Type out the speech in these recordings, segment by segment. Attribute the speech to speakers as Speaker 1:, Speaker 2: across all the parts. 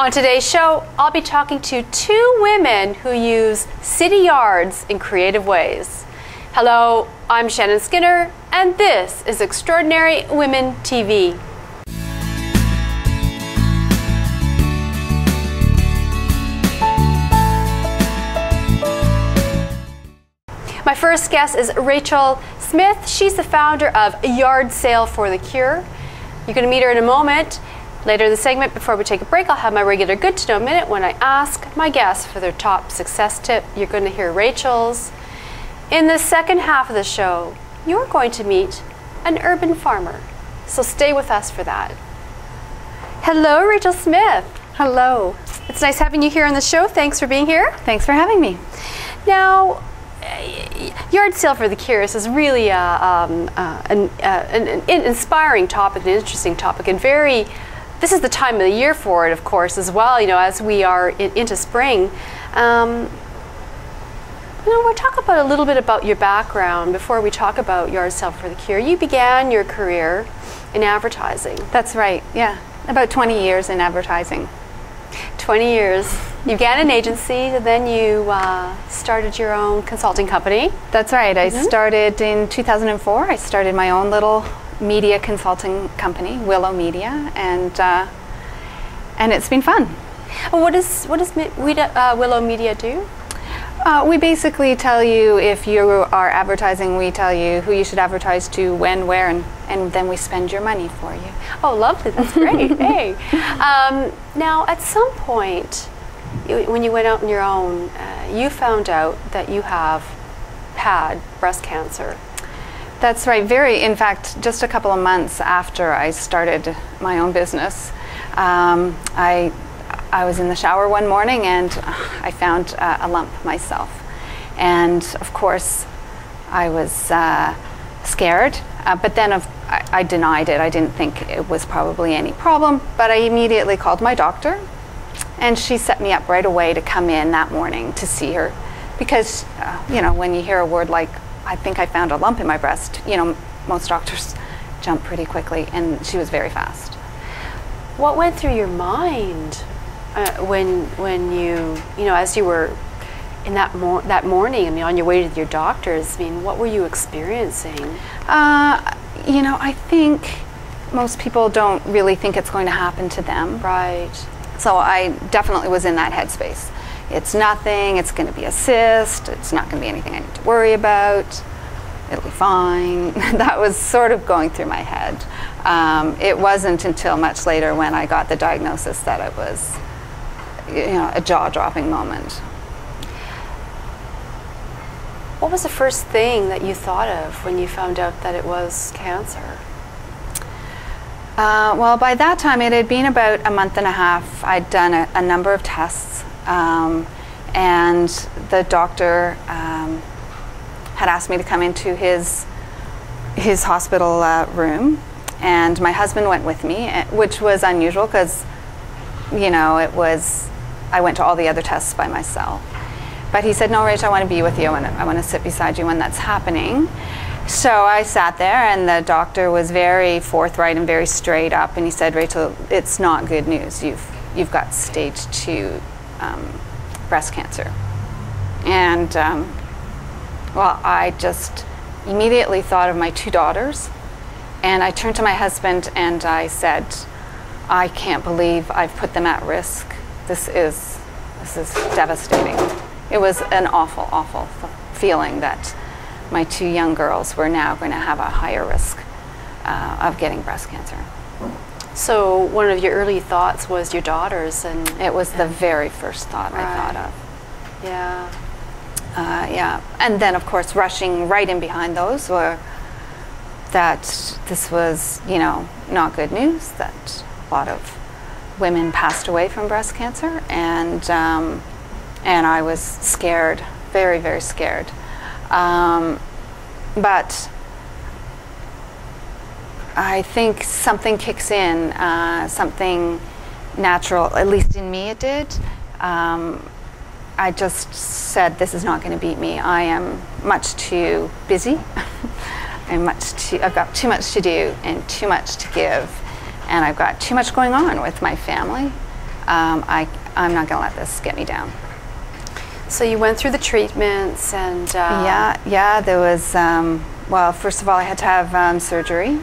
Speaker 1: On today's show, I'll be talking to two women who use city yards in creative ways. Hello, I'm Shannon Skinner, and this is Extraordinary Women TV. My first guest is Rachael Smith. She's the founder of Yard Sale for the Cure. You're going to meet her in a moment. Later in the segment, before we take a break, I'll have my regular Good to Know Minute when I ask my guests for their top success tip. You're going to hear Rachael's. In the second half of the show, you're going to meet an urban farmer. So stay with us for that. Hello, Rachael Smith.
Speaker 2: Hello.
Speaker 1: It's nice having you here on the show. Thanks for being here.
Speaker 2: Thanks for having me.
Speaker 1: Now, Yard Sale for the Curious is really an inspiring topic, an interesting topic, and this is the time of the year for it, of course, as well, you know, as we are into spring. We'll talk about a little bit about your background before we talk about Yard Sale for the Cure. You began your career in advertising.
Speaker 2: That's right, yeah. About 20 years in advertising.
Speaker 1: 20 years. You began an agency, and then you started your own consulting company.
Speaker 2: That's right. I started in 2004. I started my own little media consulting company, Willow Media, and it's been fun.
Speaker 1: What does Willow Media do?
Speaker 2: We basically tell you, if you are advertising, we tell you who you should advertise to, when, where, and then we spend your money for you.
Speaker 1: Oh, lovely. That's great. Hey. Now, at some point, when you went out on your own, you found out that you have had breast cancer.
Speaker 2: That's right. In fact, just a couple of months after I started my own business, I was in the shower one morning and I found a lump myself. And of course, I was scared, but then I denied it. I didn't think it was probably any problem, but I immediately called my doctor, and she set me up right away to come in that morning to see her. Because, you know, when you hear a word like, I think I found a lump in my breast, you know, most doctors jump pretty quickly, and she was very fast.
Speaker 1: What went through your mind when you know, as you were in that morning, I mean, on your way to your doctors, I mean, what were you experiencing?
Speaker 2: You know, I think most people don't really think it's going to happen to them.
Speaker 1: Right.
Speaker 2: So I definitely was in that headspace. It's nothing, it's going to be a cyst, it's not going to be anything I need to worry about, it'll be fine. That was sort of going through my head. It wasn't until much later when I got the diagnosis that it was, you know, a jaw-dropping moment.
Speaker 1: What was the first thing that you thought of when you found out that it was cancer?
Speaker 2: Well, by that time it had been about a month and a half. I'd done a number of tests, and the doctor had asked me to come into his hospital room, and my husband went with me, which was unusual because, you know, I went to all the other tests by myself. But he said, no, Rach, I want to be with you. I want to sit beside you when that's happening. So I sat there, and the doctor was very forthright and very straight up, and he said, Rachel, it's not good news. You've got stage 2 breast cancer. And well, I just immediately thought of my 2 daughters, and I turned to my husband and I said, I can't believe I've put them at risk. This is devastating. It was an awful, awful feeling that my 2 young girls were now going to have a higher risk of getting breast cancer.
Speaker 1: So one of your early thoughts was your daughters, and
Speaker 2: it was the very first thought I thought of.
Speaker 1: Yeah.
Speaker 2: Yeah. And then, of course, rushing right in behind those were that this was, you know, not good news, that a lot of women passed away from breast cancer, and I was scared, very, very scared. But I think something kicks in, something natural, at least in me it did. I just said, this is not going to beat me. I am much too busy. I've got too much to do and too much to give, and I've got too much going on with my family I'm not going to let this get me down.
Speaker 1: So you went through the treatments and...
Speaker 2: Yeah, there was, well, first of all, I had to have surgery.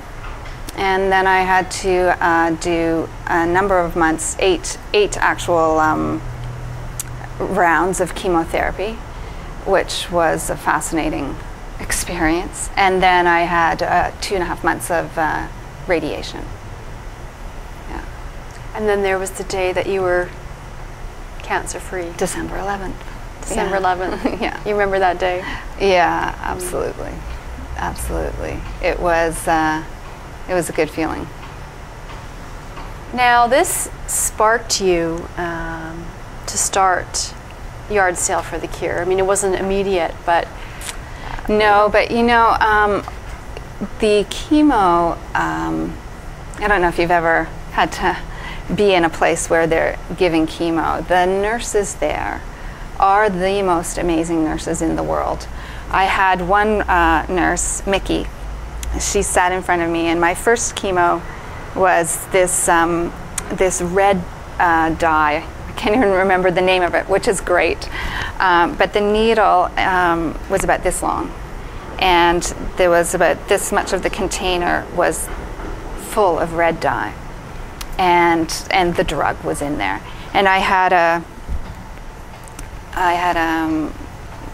Speaker 2: And then I had to do a number of months, eight actual rounds of chemotherapy, which was a fascinating experience. And then I had 2.5 months of radiation. Yeah.
Speaker 1: And then there was the day that you were cancer-free.
Speaker 2: December 11th.
Speaker 1: December 11th.
Speaker 2: Yeah.
Speaker 1: You remember that day?
Speaker 2: Yeah, absolutely. Absolutely. It was a good feeling.
Speaker 1: Now, this sparked you to start Yard Sale for the Cure. I mean, it wasn't immediate, but...
Speaker 2: No, but you know, the chemo, I don't know if you've ever had to be in a place where they're giving chemo. The nurses there are the most amazing nurses in the world. I had one nurse, Mickey. She sat in front of me, and my first chemo was this this red dye. I can't even remember the name of it, which is great. But the needle was about this long, and there was about this much of the container was full of red dye, and the drug was in there. And I had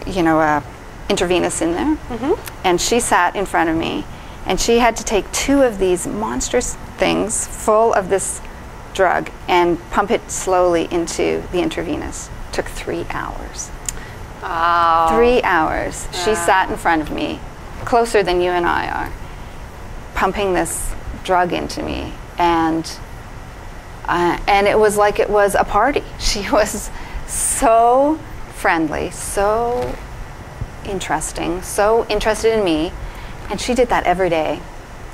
Speaker 2: you know, a intravenous in there, and she sat in front of me, and she had to take 2 of these monstrous things full of this drug and pump it slowly into the intravenous. Took 3 hours.
Speaker 1: Wow.
Speaker 2: 3 hours.
Speaker 1: Yeah.
Speaker 2: She sat in front of me, closer than you and I are, pumping this drug into me, and it was like it was a party. She was so friendly, so interesting, so interested in me, and she did that every day.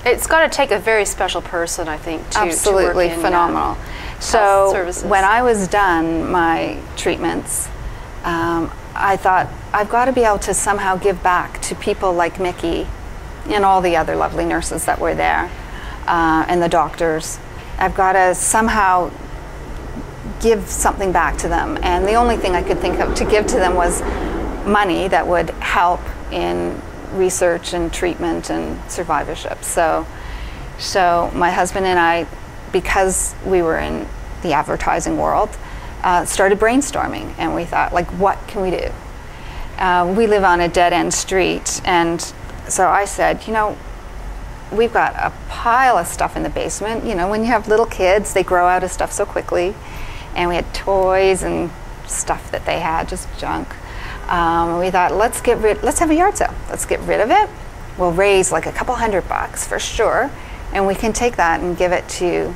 Speaker 1: It's got to take a very special person, I think, to
Speaker 2: Absolutely
Speaker 1: work in,
Speaker 2: phenomenal. So when I was done my treatments, I thought, I've got to be able to somehow give back to people like Mickey and all the other lovely nurses that were there, and the doctors. I've got to somehow give something back to them. And the only thing I could think of to give to them was money that would help in research and treatment and survivorship. So my husband and I, because we were in the advertising world, started brainstorming, and we thought, like, what can we do? We live on a dead-end street, and so I said, you know, we've got a pile of stuff in the basement. You know, when you have little kids, they grow out of stuff so quickly, and we had toys and stuff that they had, just junk. We thought, let's have a yard sale. Let's get rid of it. We'll raise like a couple $100 for sure, and we can take that and give it to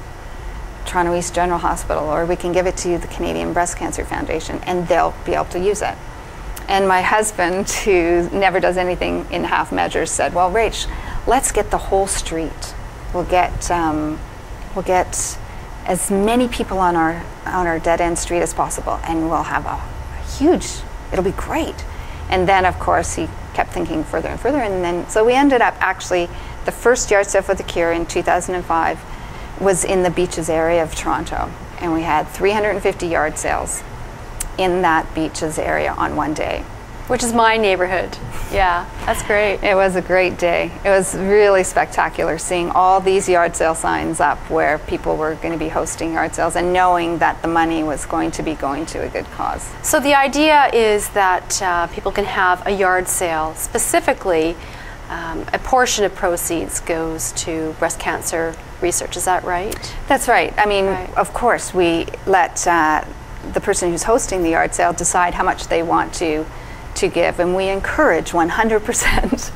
Speaker 2: Toronto East General Hospital, or we can give it to the Canadian Breast Cancer Foundation, and they'll be able to use it. And my husband, who never does anything in half measures, said, well, Rach, let's get the whole street. We'll get as many people on our dead-end street as possible, and we'll have a huge, it'll be great. And then, of course, he kept thinking further and further, and then, so we ended up actually, the first Yard Sale for the Cure in 2005 was in the Beaches area of Toronto, and we had 350 yard sales in that Beaches area on one day.
Speaker 1: Which is my neighborhood. Yeah, that's great.
Speaker 2: It was a great day. It was really spectacular seeing all these yard sale signs up where people were going to be hosting yard sales, and knowing that the money was going to be going to a good cause.
Speaker 1: So the idea is that people can have a yard sale. Specifically, a portion of proceeds goes to breast cancer research. Is that right?
Speaker 2: That's right. I mean,
Speaker 1: Right.
Speaker 2: Of course, we let the person who's hosting the yard sale decide how much they want to give, and we encourage 100%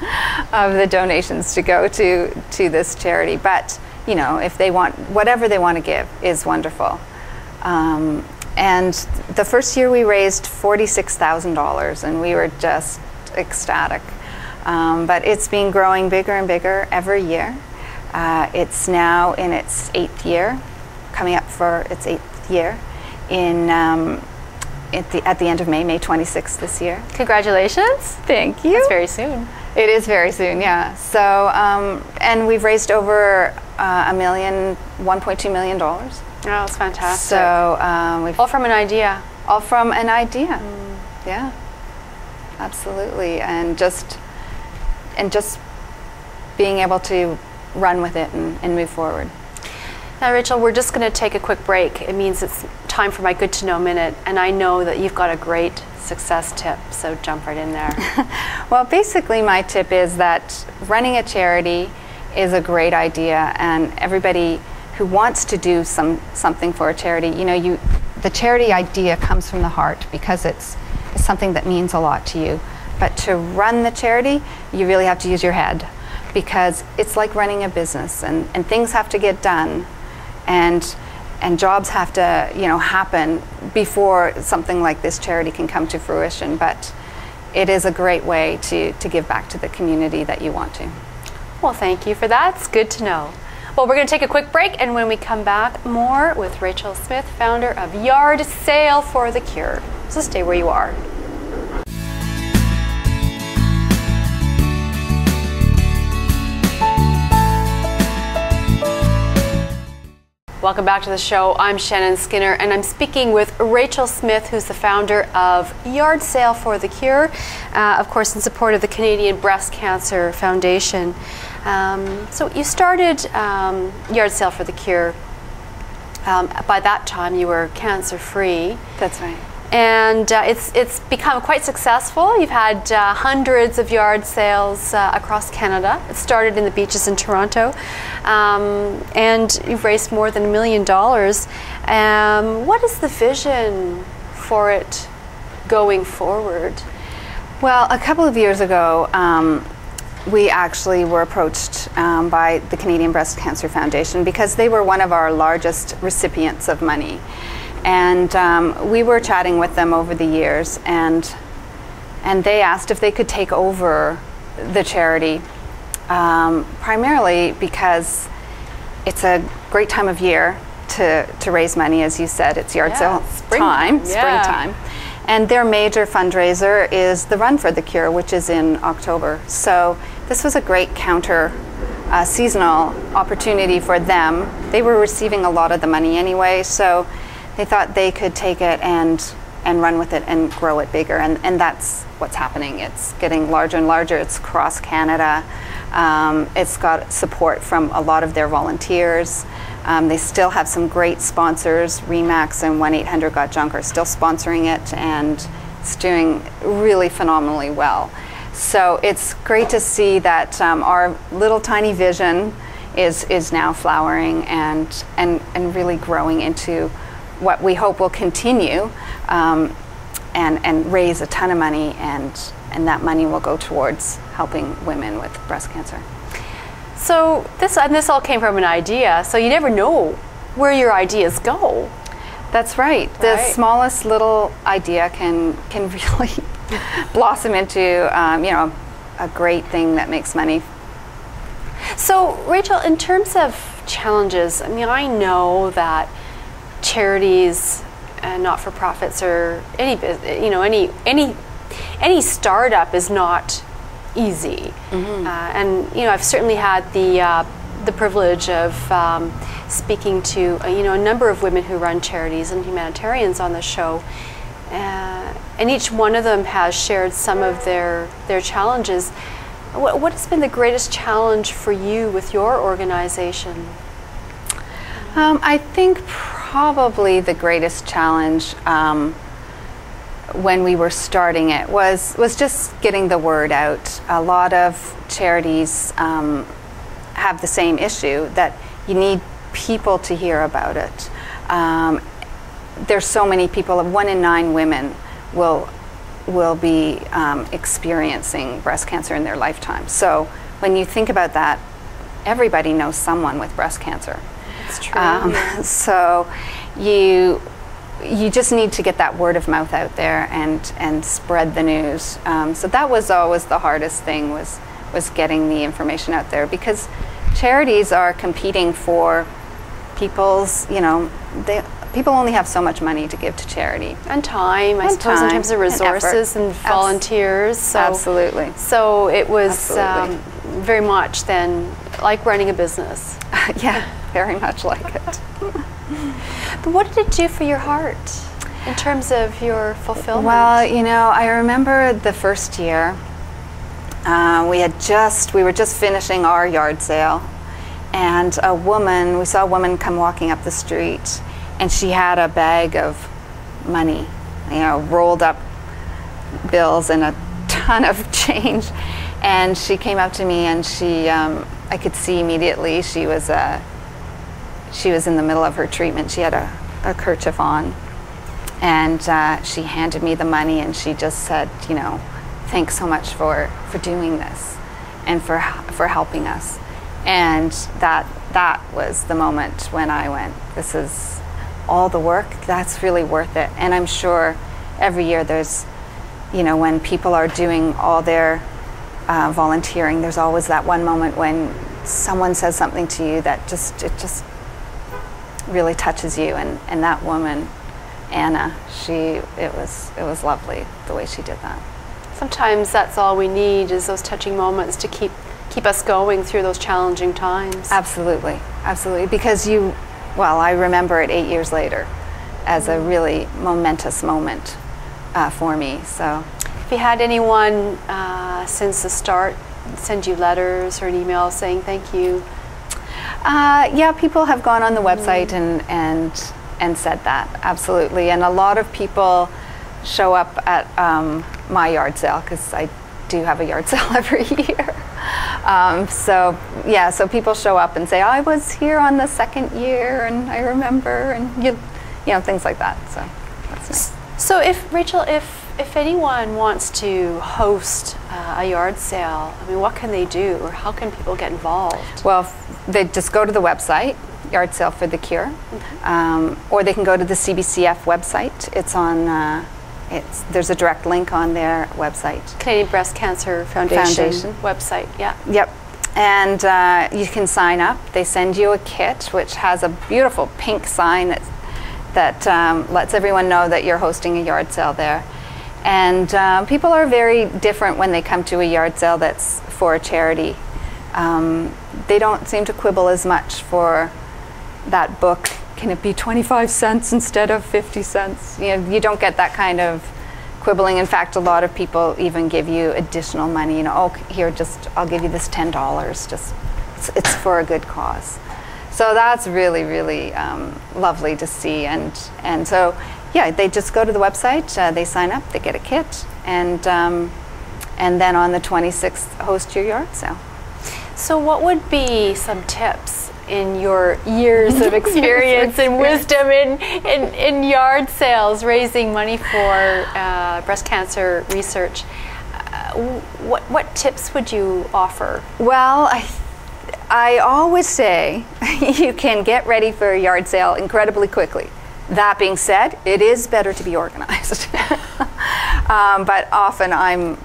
Speaker 2: of the donations to go to this charity. But you know, if they want, whatever they want to give is wonderful. And the first year we raised $46,000, and we were just ecstatic. But it's been growing bigger and bigger every year. It's now in its 8th year, coming up for its 8th year at the end of May 26th this year.
Speaker 1: Congratulations.
Speaker 2: Thank you.
Speaker 1: That's very soon.
Speaker 2: It is very soon, yeah. So, and we've raised over $1.2 million.
Speaker 1: Oh, it's fantastic.
Speaker 2: So we've
Speaker 1: all from an idea.
Speaker 2: All from an idea. Yeah, absolutely, and just being able to run with it and move forward.
Speaker 1: Now, Rachael, we're just going to take a quick break. It means it's time for my Good to Know Minute, and I know that you've got a great success tip, so jump right in there.
Speaker 2: Well, basically my tip is that running a charity is a great idea, and everybody who wants to do something for a charity, the charity idea comes from the heart because it's something that means a lot to you. But to run the charity, you really have to use your head, because it's like running a business, and things have to get done, and jobs have to happen before something like this charity can come to fruition. But it is a great way to give back to the community that you want to.
Speaker 1: Well, thank you for that. It's good to know. Well, we're going to take a quick break, and when we come back, more with Rachael Smith, founder of Yard Sale for the Cure. So stay where you are. Welcome back to the show. I'm Shannon Skinner, and I'm speaking with Rachael Smith, who's the founder of Yard Sale for the Cure, of course in support of the Canadian Breast Cancer Foundation. So you started Yard Sale for the Cure. By that time you were cancer-free.
Speaker 2: That's right.
Speaker 1: And it's become quite successful. You've had hundreds of yard sales across Canada. It started in the beaches in Toronto, and you've raised more than $1 million. What is the vision for it going forward?
Speaker 2: Well, a couple of years ago, we actually were approached by the Canadian Breast Cancer Foundation because they were one of our largest recipients of money. And we were chatting with them over the years, and they asked if they could take over the charity, primarily because it's a great time of year to raise money. As you said, it's yard sale time, springtime. And their major fundraiser is the Run for the Cure, which is in October. So this was a great counter seasonal opportunity for them. They were receiving a lot of the money anyway, so they thought they could take it and run with it and grow it bigger, and that's what's happening. It's getting larger and larger. It's across Canada. It's got support from a lot of their volunteers. They still have some great sponsors. Remax and 1-800-GOT-JUNK are still sponsoring it, and it's doing really phenomenally well. So it's great to see that our little tiny vision is now flowering and really growing into what we hope will continue and raise a ton of money, and that money will go towards helping women with breast cancer.
Speaker 1: So this all came from an idea, so you never know where your ideas go.
Speaker 2: That's right. The smallest little idea can really blossom into a great thing that makes money.
Speaker 1: So Rachael, in terms of challenges, I mean, I know that charities and not-for-profits or any startup is not easy. And I've certainly had the privilege of speaking to a number of women who run charities and humanitarians on the show, and each one of them has shared some of their challenges. What has been the greatest challenge for you with your organization?
Speaker 2: I think probably the greatest challenge when we were starting it was just getting the word out. A lot of charities have the same issue, that you need people to hear about it. There's so many people. 1 in 9 women will be experiencing breast cancer in their lifetime. So when you think about that, everybody knows someone with breast cancer.
Speaker 1: It's true.
Speaker 2: So you just need to get that word of mouth out there and spread the news. So that was always the hardest thing, was getting the information out there, because charities are competing for people's, people only have so much money to give to charity.
Speaker 1: And time, I suppose, in terms of resources and volunteers. So,
Speaker 2: absolutely.
Speaker 1: So it was very much then like running a business.
Speaker 2: Yeah, very much like it.
Speaker 1: But what did it do for your heart in terms of your fulfillment?
Speaker 2: Well, you know, I remember the first year, we were just finishing our yard sale, and we saw a woman come walking up the street, and she had a bag of money, you know, rolled up bills and a ton of change. And she came up to me, and I could see immediately she was in the middle of her treatment. She had a kerchief on, and she handed me the money, and she just said, you know, thanks so much for doing this and for helping us. And that was the moment when I went, this is all the work, that's really worth it. And I'm sure every year there's, you know, when people are doing all their volunteering, there's always that one moment when someone says something to you that it just really touches you. And that woman, Anna, it was lovely the way she did that.
Speaker 1: Sometimes that's all we need, is those touching moments to keep us going through those challenging times.
Speaker 2: Absolutely, absolutely. Because I remember it 8 years later as a really momentous moment for me. So,
Speaker 1: have you had anyone since the start send you letters or an email saying thank you?
Speaker 2: Yeah, people have gone on the website and said that, absolutely. And a lot of people show up at my yard sale, because I do have a yard sale every year. So people show up and say, I was here on the second year, and I remember, and you know, things like that. So that's nice.
Speaker 1: So Rachael, if anyone wants to host a yard sale, I mean, what can they do, or how can people get involved?
Speaker 2: Well, they just go to the website, Yard Sale for the Cure, or they can go to the CBCF website. It's on. There's a direct link on their website.
Speaker 1: Canadian Breast Cancer Foundation website. Yeah.
Speaker 2: Yep. And you can sign up. They send you a kit which has a beautiful pink sign that lets everyone know that you're hosting a yard sale there. And people are very different when they come to a yard sale that's for a charity. They don't seem to quibble as much for that book. Can it be 25 cents instead of 50 cents? You know, you don't get that kind of quibbling. In fact, a lot of people even give you additional money. You know, oh, here, I'll give you this $10. It's for a good cause. So that's really, really lovely to see. And so, yeah, they just go to the website, they sign up, they get a kit, and then on the 26th, host your yard sale.
Speaker 1: So what would be some tips in your years of experience and wisdom in yard sales, raising money for breast cancer research? What tips would you offer?
Speaker 2: Well, I always say you can get ready for a yard sale incredibly quickly. That being said, it is better to be organized. But often I'm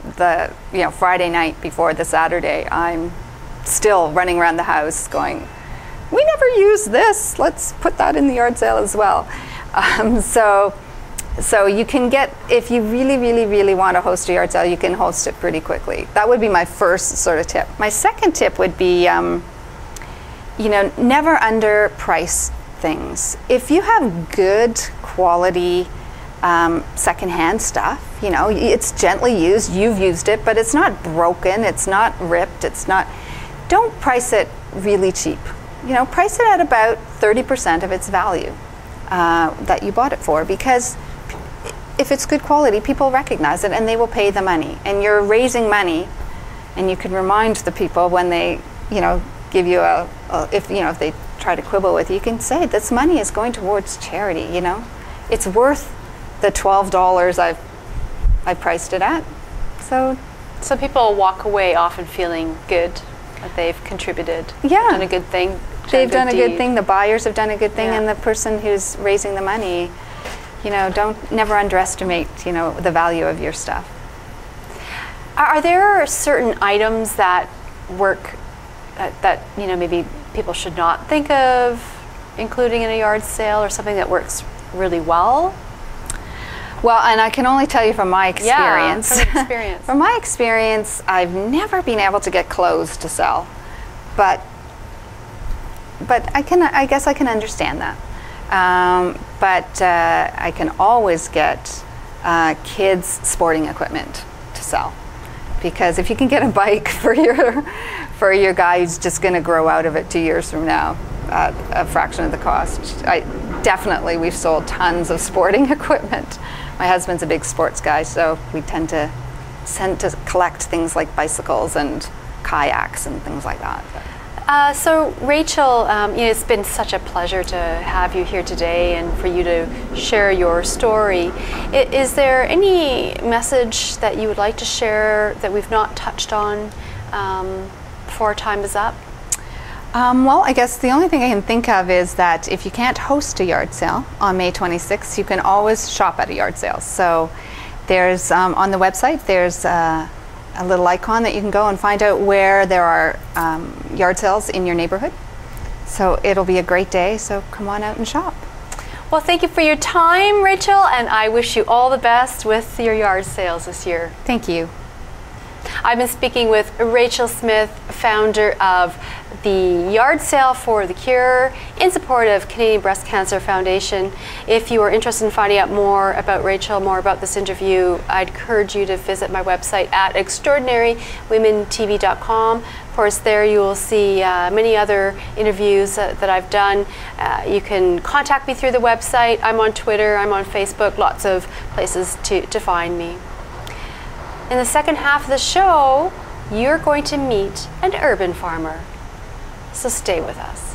Speaker 2: Friday night before the Saturday, I'm still running around the house going, we never use this, let's put that in the yard sale as well. So you can if you really, really, really want to host a yard sale, you can host it pretty quickly. That would be my first sort of tip. My second tip would be, never underprice things. If you have good quality secondhand stuff, it's gently used, you've used it, but it's not broken, it's not ripped, don't price it really cheap. Price it at about 30% of its value that you bought it for, because if it's good quality, people recognize it and they will pay the money. And you're raising money, and you can remind the people when they, give you if they try to quibble with you, you can say this money is going towards charity. It's worth the $12 I priced it at. So
Speaker 1: people walk away often feeling good that they've contributed, done a good thing.
Speaker 2: They've done a good thing. The buyers have done a good thing, and the person who's raising the money, never underestimate, the value of your stuff.
Speaker 1: Are there certain items that work that maybe people should not think of including in a yard sale, or something that works really well?
Speaker 2: Well, and I can only tell you from my experience.
Speaker 1: Yeah, from experience.
Speaker 2: From my experience, I've never been able to get clothes to sell, but I guess I can understand that, But I can always get kids' sporting equipment to sell. Because if you can get a bike for your guy who's just going to grow out of it 2 years from now at a fraction of the cost, we've sold tons of sporting equipment. My husband's a big sports guy, so we tend to collect things like bicycles and kayaks and things like that.
Speaker 1: So Rachael, it's been such a pleasure to have you here today and for you to share your story. Is there any message that you would like to share that we've not touched on before our time is up?
Speaker 2: Well, I guess the only thing I can think of is that if you can't host a yard sale on May 26th, you can always shop at a yard sale. So there's, on the website, there's a little icon that you can go and find out where there are yard sales in your neighborhood. So it'll be a great day, so come on out and shop.
Speaker 1: Well, thank you for your time, Rachael, and I wish you all the best with your yard sales this year.
Speaker 2: Thank you.
Speaker 1: I've been speaking with Rachael Smith, founder of the Yard Sale for the Cure in support of Canadian Breast Cancer Foundation. If you are interested in finding out more about Rachael, more about this interview, I'd encourage you to visit my website at extraordinarywomentv.com. Of course, there you will see many other interviews that I've done. You can contact me through the website. I'm on Twitter, I'm on Facebook, lots of places to find me. In the second half of the show, you're going to meet an urban farmer. So stay with us.